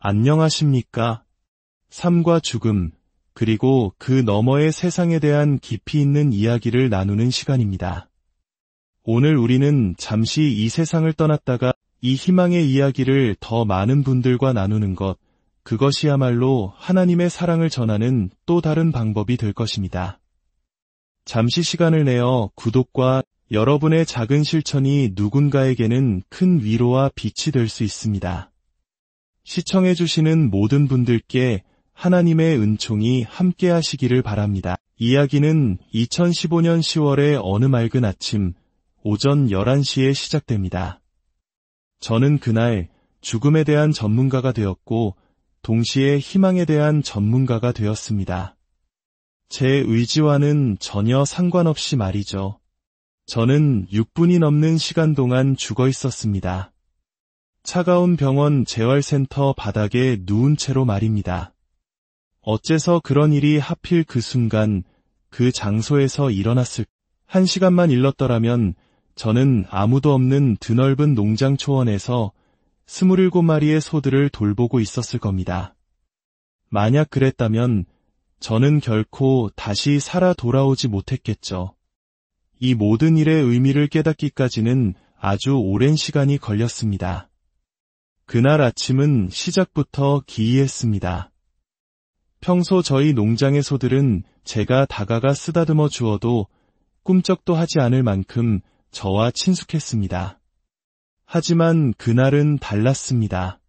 안녕하십니까? 삶과 죽음, 그리고 그 너머의 세상에 대한 깊이 있는 이야기를 나누는 시간입니다. 오늘 우리는 잠시 이 세상을 떠났다가 이 희망의 이야기를 더 많은 분들과 나누는 것, 그것이야말로 하나님의 사랑을 전하는 또 다른 방법이 될 것입니다. 잠시 시간을 내어 구독과 여러분의 작은 실천이 누군가에게는 큰 위로와 빛이 될 수 있습니다. 시청해주시는 모든 분들께 하나님의 은총이 함께 하시기를 바랍니다. 이야기는 2015년 10월의 어느 맑은 아침 오전 11시에 시작됩니다. 저는 그날 죽음에 대한 전문가가 되었고 동시에 희망에 대한 전문가가 되었습니다. 제 의지와는 전혀 상관없이 말이죠. 저는 6분이 넘는 시간 동안 죽어 있었습니다. 차가운 병원 재활센터 바닥에 누운 채로 말입니다. 어째서 그런 일이 하필 그 순간, 그 장소에서 일어났을까? 1시간만 일렀더라면 저는 아무도 없는 드넓은 농장 초원에서 27마리의 소들을 돌보고 있었을 겁니다. 만약 그랬다면 저는 결코 다시 살아 돌아오지 못했겠죠. 이 모든 일의 의미를 깨닫기까지는 아주 오랜 시간이 걸렸습니다. 그날 아침은 시작부터 기이했습니다. 평소 저희 농장의 소들은 제가 다가가 쓰다듬어 주어도 꿈쩍도 하지 않을 만큼 저와 친숙했습니다. 하지만 그날은 달랐습니다.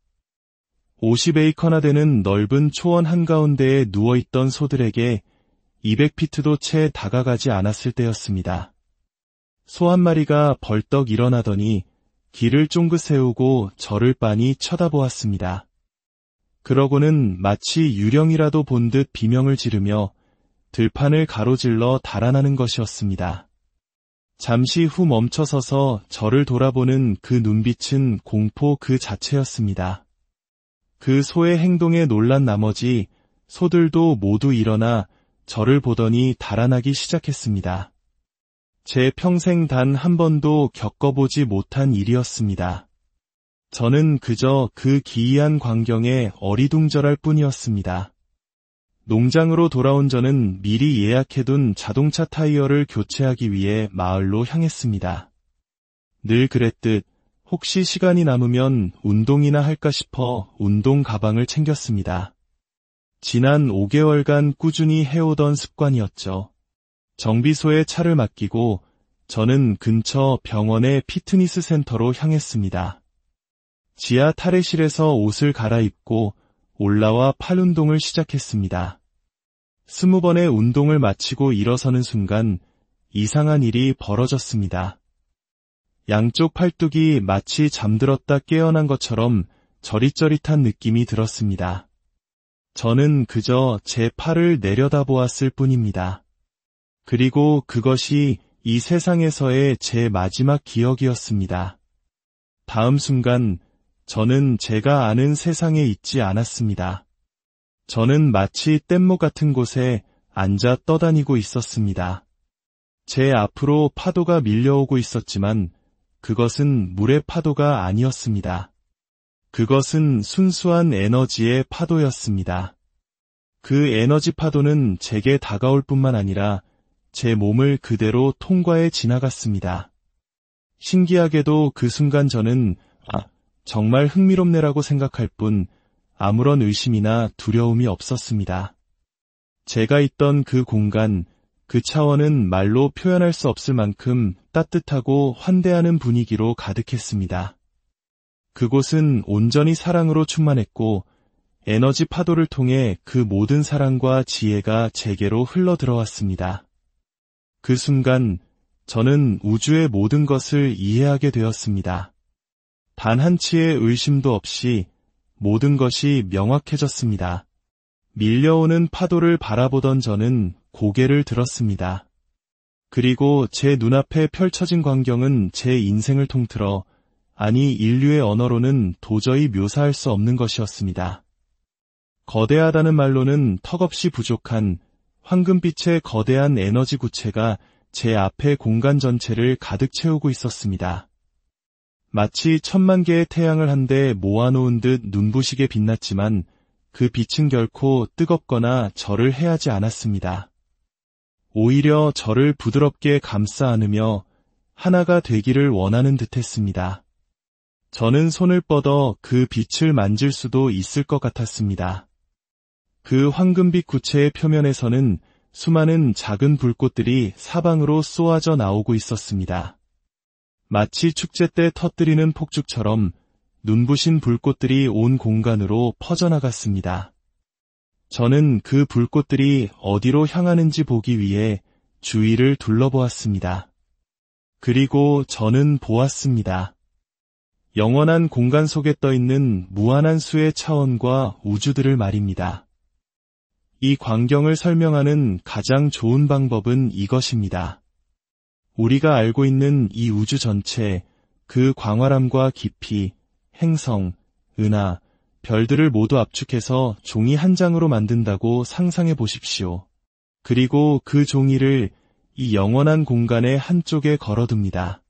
50에이커나 되는 넓은 초원 한가운데에 누워있던 소들에게 200피트도 채 다가가지 않았을 때였습니다. 소 한 마리가 벌떡 일어나더니 귀를 쫑긋 세우고 저를 빤히 쳐다보았습니다. 그러고는 마치 유령이라도 본 듯 비명을 지르며 들판을 가로질러 달아나는 것이었습니다. 잠시 후 멈춰서서 저를 돌아보는 그 눈빛은 공포 그 자체였습니다. 그 소의 행동에 놀란 나머지 소들도 모두 일어나 저를 보더니 달아나기 시작했습니다. 제 평생 단 한 번도 겪어보지 못한 일이었습니다. 저는 그저 그 기이한 광경에 어리둥절할 뿐이었습니다. 농장으로 돌아온 저는 미리 예약해둔 자동차 타이어를 교체하기 위해 마을로 향했습니다. 늘 그랬듯 혹시 시간이 남으면 운동이나 할까 싶어 운동 가방을 챙겼습니다. 지난 5개월간 꾸준히 해오던 습관이었죠. 정비소에 차를 맡기고 저는 근처 병원의 피트니스 센터로 향했습니다. 지하 탈의실에서 옷을 갈아입고 올라와 팔 운동을 시작했습니다. 20번의 운동을 마치고 일어서는 순간 이상한 일이 벌어졌습니다. 양쪽 팔뚝이 마치 잠들었다 깨어난 것처럼 저릿저릿한 느낌이 들었습니다. 저는 그저 제 팔을 내려다보았을 뿐입니다. 그리고 그것이 이 세상에서의 제 마지막 기억이었습니다. 다음 순간 저는 제가 아는 세상에 있지 않았습니다. 저는 마치 뗏목 같은 곳에 앉아 떠다니고 있었습니다. 제 앞으로 파도가 밀려오고 있었지만 그것은 물의 파도가 아니었습니다. 그것은 순수한 에너지의 파도였습니다. 그 에너지 파도는 제게 다가올 뿐만 아니라 제 몸을 그대로 통과해 지나갔습니다. 신기하게도 그 순간 저는 정말 흥미롭네라고 생각할 뿐 아무런 의심이나 두려움이 없었습니다. 제가 있던 그 공간, 그 차원은 말로 표현할 수 없을 만큼 따뜻하고 환대하는 분위기로 가득했습니다. 그곳은 온전히 사랑으로 충만했고 에너지 파도를 통해 그 모든 사랑과 지혜가 제게로 흘러 들어왔습니다. 그 순간 저는 우주의 모든 것을 이해하게 되었습니다. 단 한치의 의심도 없이 모든 것이 명확해졌습니다. 밀려오는 파도를 바라보던 저는 고개를 들었습니다. 그리고 제 눈앞에 펼쳐진 광경은 제 인생을 통틀어, 아니 인류의 언어로는 도저히 묘사할 수 없는 것이었습니다. 거대하다는 말로는 턱없이 부족한 황금빛의 거대한 에너지 구체가 제 앞의 공간 전체를 가득 채우고 있었습니다. 마치 10,000개의 태양을 한데 모아놓은 듯 눈부시게 빛났지만 그 빛은 결코 뜨겁거나 저를 해하지 않았습니다. 오히려 저를 부드럽게 감싸 안으며 하나가 되기를 원하는 듯했습니다. 저는 손을 뻗어 그 빛을 만질 수도 있을 것 같았습니다. 그 황금빛 구체의 표면에서는 수많은 작은 불꽃들이 사방으로 쏘아져 나오고 있었습니다. 마치 축제 때 터뜨리는 폭죽처럼 눈부신 불꽃들이 온 공간으로 퍼져나갔습니다. 저는 그 불꽃들이 어디로 향하는지 보기 위해 주위를 둘러보았습니다. 그리고 저는 보았습니다. 영원한 공간 속에 떠있는 무한한 수의 차원과 우주들을 말입니다. 이 광경을 설명하는 가장 좋은 방법은 이것입니다. 우리가 알고 있는 이 우주 전체, 그 광활함과 깊이, 행성, 은하, 별들을 모두 압축해서 종이 한 장으로 만든다고 상상해 보십시오. 그리고 그 종이를 이 영원한 공간의 한쪽에 걸어둡니다.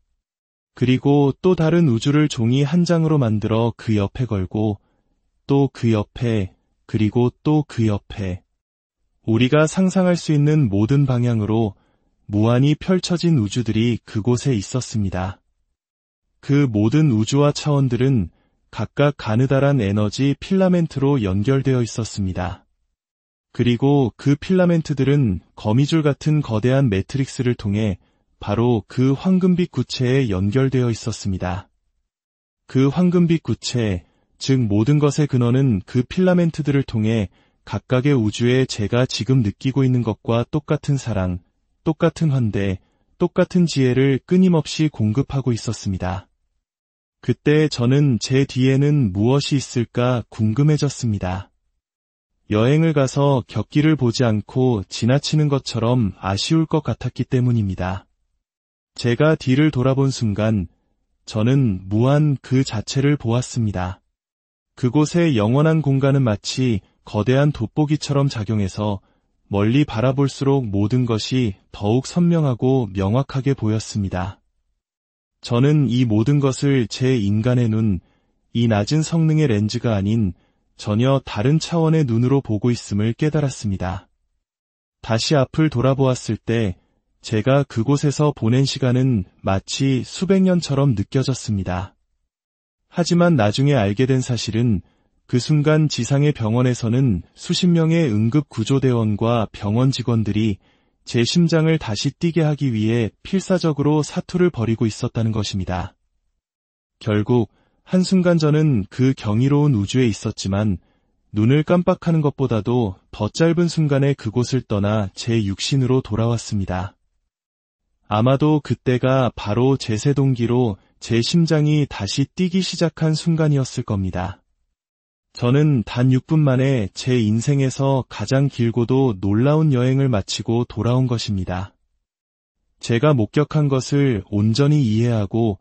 그리고 또 다른 우주를 종이 한 장으로 만들어 그 옆에 걸고 또 그 옆에 그리고 또 그 옆에 우리가 상상할 수 있는 모든 방향으로 무한히 펼쳐진 우주들이 그곳에 있었습니다. 그 모든 우주와 차원들은 각각 가느다란 에너지 필라멘트로 연결되어 있었습니다. 그리고 그 필라멘트들은 거미줄 같은 거대한 매트릭스를 통해 바로 그 황금빛 구체에 연결되어 있었습니다. 그 황금빛 구체, 즉 모든 것의 근원은 그 필라멘트들을 통해 각각의 우주에 제가 지금 느끼고 있는 것과 똑같은 사랑, 똑같은 환대, 똑같은 지혜를 끊임없이 공급하고 있었습니다. 그때 저는 제 뒤에는 무엇이 있을까 궁금해졌습니다. 여행을 가서 곁길을 보지 않고 지나치는 것처럼 아쉬울 것 같았기 때문입니다. 제가 뒤를 돌아본 순간 저는 무한 그 자체를 보았습니다. 그곳의 영원한 공간은 마치 거대한 돋보기처럼 작용해서 멀리 바라볼수록 모든 것이 더욱 선명하고 명확하게 보였습니다. 저는 이 모든 것을 제 인간의 눈, 이 낮은 성능의 렌즈가 아닌 전혀 다른 차원의 눈으로 보고 있음을 깨달았습니다. 다시 앞을 돌아보았을 때 제가 그곳에서 보낸 시간은 마치 수백 년처럼 느껴졌습니다. 하지만 나중에 알게 된 사실은 그 순간 지상의 병원에서는 수십 명의 응급구조대원과 병원 직원들이 제 심장을 다시 뛰게 하기 위해 필사적으로 사투를 벌이고 있었다는 것입니다. 결국 한순간 저는 그 경이로운 우주에 있었지만 눈을 깜빡하는 것보다도 더 짧은 순간에 그곳을 떠나 제 육신으로 돌아왔습니다. 아마도 그때가 바로 제세동기로 제 심장이 다시 뛰기 시작한 순간이었을 겁니다. 저는 단 6분 만에 제 인생에서 가장 길고도 놀라운 여행을 마치고 돌아온 것입니다. 제가 목격한 것을 온전히 이해하고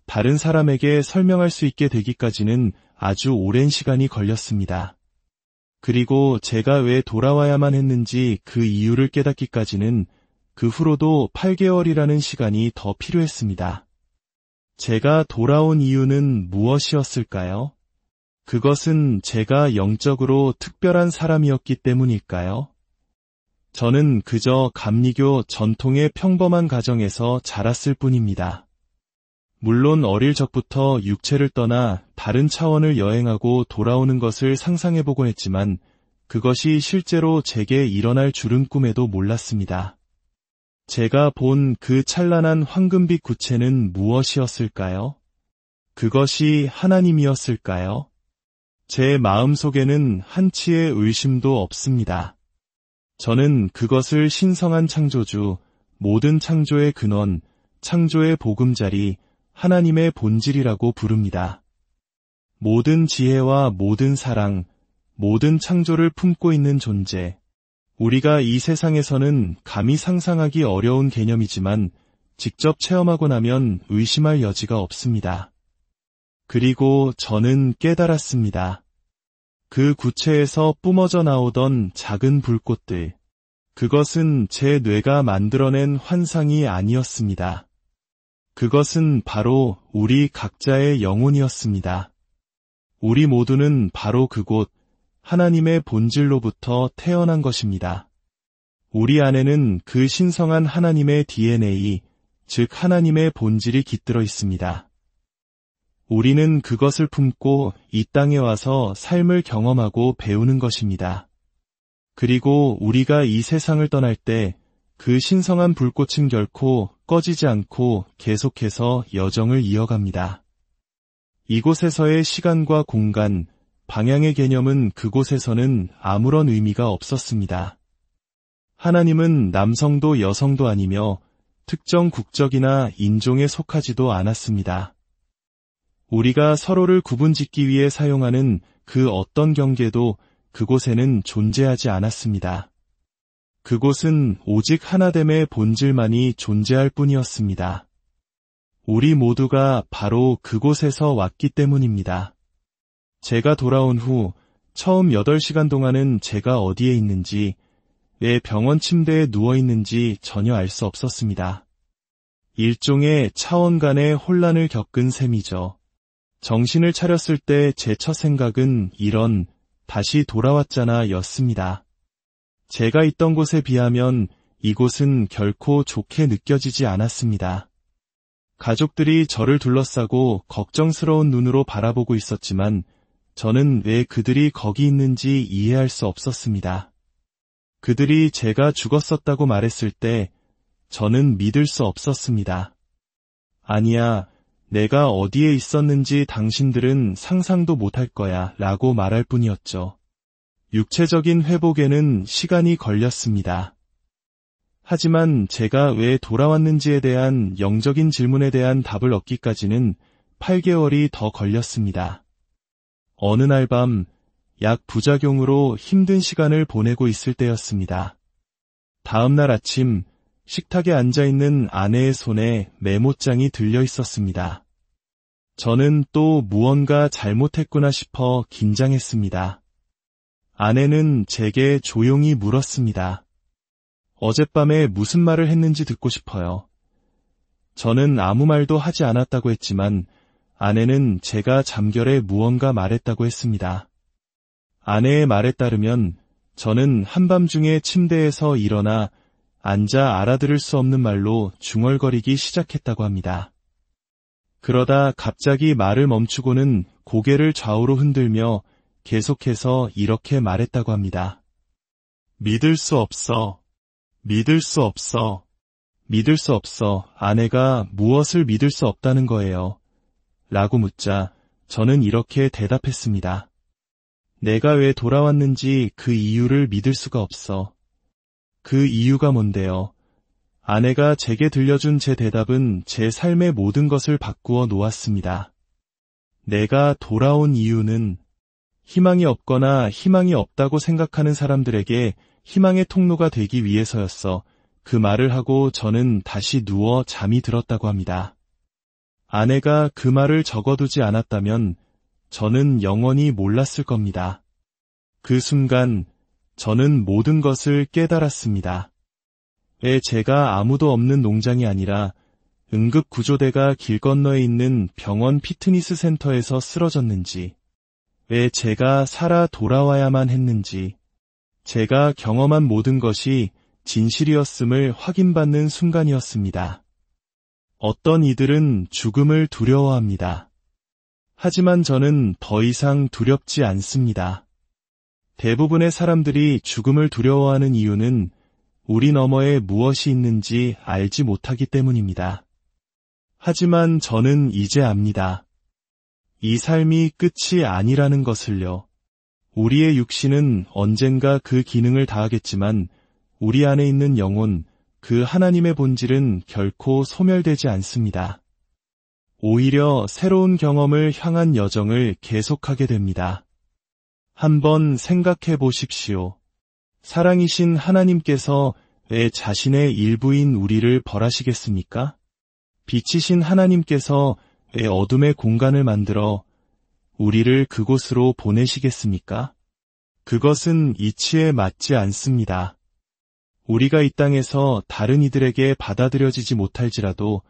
다른 사람에게 설명할 수 있게 되기까지는 아주 오랜 시간이 걸렸습니다. 그리고 제가 왜 돌아와야만 했는지 그 이유를 깨닫기까지는 그 후로도 8개월이라는 시간이 더 필요했습니다. 제가 돌아온 이유는 무엇이었을까요? 그것은 제가 영적으로 특별한 사람이었기 때문일까요? 저는 그저 감리교 전통의 평범한 가정에서 자랐을 뿐입니다. 물론 어릴 적부터 육체를 떠나 다른 차원을 여행하고 돌아오는 것을 상상해보곤 했지만 그것이 실제로 제게 일어날 줄은 꿈에도 몰랐습니다. 제가 본 그 찬란한 황금빛 구체는 무엇이었을까요? 그것이 하나님이었을까요? 제 마음속에는 한치의 의심도 없습니다. 저는 그것을 신성한 창조주, 모든 창조의 근원, 창조의 보금자리, 하나님의 본질이라고 부릅니다. 모든 지혜와 모든 사랑, 모든 창조를 품고 있는 존재. 우리가 이 세상에서는 감히 상상하기 어려운 개념이지만 직접 체험하고 나면 의심할 여지가 없습니다. 그리고 저는 깨달았습니다. 그 구체에서 뿜어져 나오던 작은 불꽃들. 그것은 제 뇌가 만들어낸 환상이 아니었습니다. 그것은 바로 우리 각자의 영혼이었습니다. 우리 모두는 바로 그곳 하나님의 본질로부터 태어난 것입니다. 우리 안에는 그 신성한 하나님의 DNA, 즉 하나님의 본질이 깃들어 있습니다. 우리는 그것을 품고 이 땅에 와서 삶을 경험하고 배우는 것입니다. 그리고 우리가 이 세상을 떠날 때 그 신성한 불꽃은 결코 꺼지지 않고 계속해서 여정을 이어갑니다. 이곳에서의 시간과 공간, 방향의 개념은 그곳에서는 아무런 의미가 없었습니다. 하나님은 남성도 여성도 아니며 특정 국적이나 인종에 속하지도 않았습니다. 우리가 서로를 구분짓기 위해 사용하는 그 어떤 경계도 그곳에는 존재하지 않았습니다. 그곳은 오직 하나됨의 본질만이 존재할 뿐이었습니다. 우리 모두가 바로 그곳에서 왔기 때문입니다. 제가 돌아온 후 처음 8시간 동안은 제가 어디에 있는지, 왜 병원 침대에 누워 있는지 전혀 알 수 없었습니다. 일종의 차원 간의 혼란을 겪은 셈이죠. 정신을 차렸을 때 제 첫 생각은 이런 다시 돌아왔잖아 였습니다. 제가 있던 곳에 비하면 이곳은 결코 좋게 느껴지지 않았습니다. 가족들이 저를 둘러싸고 걱정스러운 눈으로 바라보고 있었지만 저는 왜 그들이 거기 있는지 이해할 수 없었습니다. 그들이 제가 죽었었다고 말했을 때 저는 믿을 수 없었습니다. 아니야, 내가 어디에 있었는지 당신들은 상상도 못할 거야 라고 말할 뿐이었죠. 육체적인 회복에는 시간이 걸렸습니다. 하지만 제가 왜 돌아왔는지에 대한 영적인 질문에 대한 답을 얻기까지는 8개월이 더 걸렸습니다. 어느 날 밤, 약 부작용으로 힘든 시간을 보내고 있을 때였습니다. 다음 날 아침, 식탁에 앉아있는 아내의 손에 메모장이 들려 있었습니다. 저는 또 무언가 잘못했구나 싶어 긴장했습니다. 아내는 제게 조용히 물었습니다. 어젯밤에 무슨 말을 했는지 듣고 싶어요. 저는 아무 말도 하지 않았다고 했지만 아내는 제가 잠결에 무언가 말했다고 했습니다. 아내의 말에 따르면 저는 한밤중에 침대에서 일어나 앉아 알아들을 수 없는 말로 중얼거리기 시작했다고 합니다. 그러다 갑자기 말을 멈추고는 고개를 좌우로 흔들며 계속해서 이렇게 말했다고 합니다. 믿을 수 없어. 믿을 수 없어. 믿을 수 없어. 아내가 무엇을 믿을 수 없다는 거예요. 라고 묻자 저는 이렇게 대답했습니다. 내가 왜 돌아왔는지 그 이유를 믿을 수가 없어. 그 이유가 뭔데요? 아내가 제게 들려준 제 대답은 제 삶의 모든 것을 바꾸어 놓았습니다. 내가 돌아온 이유는 희망이 없거나 희망이 없다고 생각하는 사람들에게 희망의 통로가 되기 위해서였어. 그 말을 하고 저는 다시 누워 잠이 들었다고 합니다. 아내가 그 말을 적어두지 않았다면 저는 영원히 몰랐을 겁니다. 그 순간 저는 모든 것을 깨달았습니다. 왜 제가 아무도 없는 농장이 아니라 응급구조대가 길 건너에 있는 병원 피트니스 센터에서 쓰러졌는지, 왜 제가 살아 돌아와야만 했는지, 제가 경험한 모든 것이 진실이었음을 확인받는 순간이었습니다. 어떤 이들은 죽음을 두려워합니다. 하지만 저는 더 이상 두렵지 않습니다. 대부분의 사람들이 죽음을 두려워하는 이유는 우리 너머에 무엇이 있는지 알지 못하기 때문입니다. 하지만 저는 이제 압니다. 이 삶이 끝이 아니라는 것을요. 우리의 육신은 언젠가 그 기능을 다하겠지만 우리 안에 있는 영혼, 그 하나님의 본질은 결코 소멸되지 않습니다. 오히려 새로운 경험을 향한 여정을 계속하게 됩니다. 한번 생각해 보십시오. 사랑이신 하나님께서 왜 자신의 일부인 우리를 벌하시겠습니까? 빛이신 하나님께서 왜 어둠의 공간을 만들어 우리를 그곳으로 보내시겠습니까? 그것은 이치에 맞지 않습니다. 우리가 이 땅에서 다른 이들에게 받아들여지지 못할지라도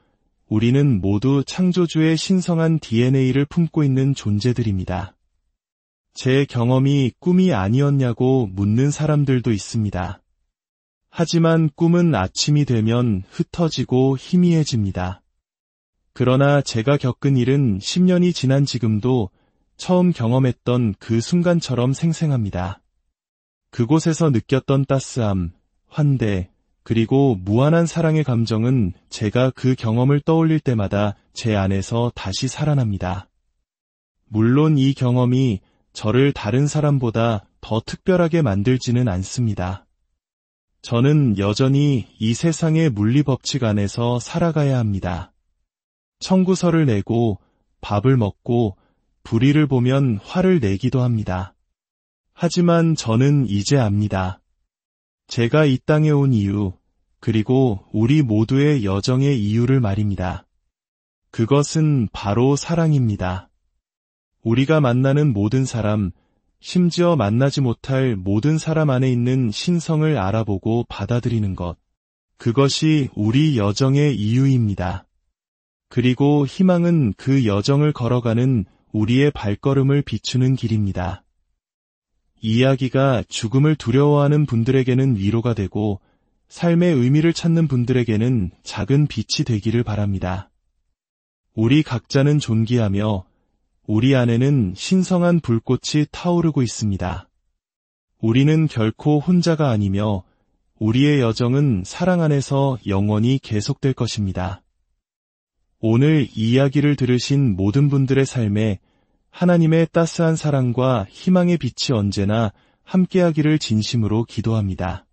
우리는 모두 창조주의 신성한 DNA를 품고 있는 존재들입니다. 제 경험이 꿈이 아니었냐고 묻는 사람들도 있습니다. 하지만 꿈은 아침이 되면 흩어지고 희미해집니다. 그러나 제가 겪은 일은 10년이 지난 지금도 처음 경험했던 그 순간처럼 생생합니다. 그곳에서 느꼈던 따스함, 환대, 그리고 무한한 사랑의 감정은 제가 그 경험을 떠올릴 때마다 제 안에서 다시 살아납니다. 물론 이 경험이 저를 다른 사람보다 더 특별하게 만들지는 않습니다. 저는 여전히 이 세상의 물리법칙 안에서 살아가야 합니다. 청구서를 내고 밥을 먹고 불의를 보면 화를 내기도 합니다. 하지만 저는 이제 압니다. 제가 이 땅에 온 이유, 그리고 우리 모두의 여정의 이유를 말입니다. 그것은 바로 사랑입니다. 우리가 만나는 모든 사람, 심지어 만나지 못할 모든 사람 안에 있는 신성을 알아보고 받아들이는 것, 그것이 우리 여정의 이유입니다. 그리고 희망은 그 여정을 걸어가는 우리의 발걸음을 비추는 길입니다. 이 이야기가 죽음을 두려워하는 분들에게는 위로가 되고 삶의 의미를 찾는 분들에게는 작은 빛이 되기를 바랍니다. 우리 각자는 존귀하며 우리 안에는 신성한 불꽃이 타오르고 있습니다. 우리는 결코 혼자가 아니며 우리의 여정은 사랑 안에서 영원히 계속될 것입니다. 오늘 이 이야기를 들으신 모든 분들의 삶에 하나님의 따스한 사랑과 희망의 빛이 언제나 함께하기를 진심으로 기도합니다.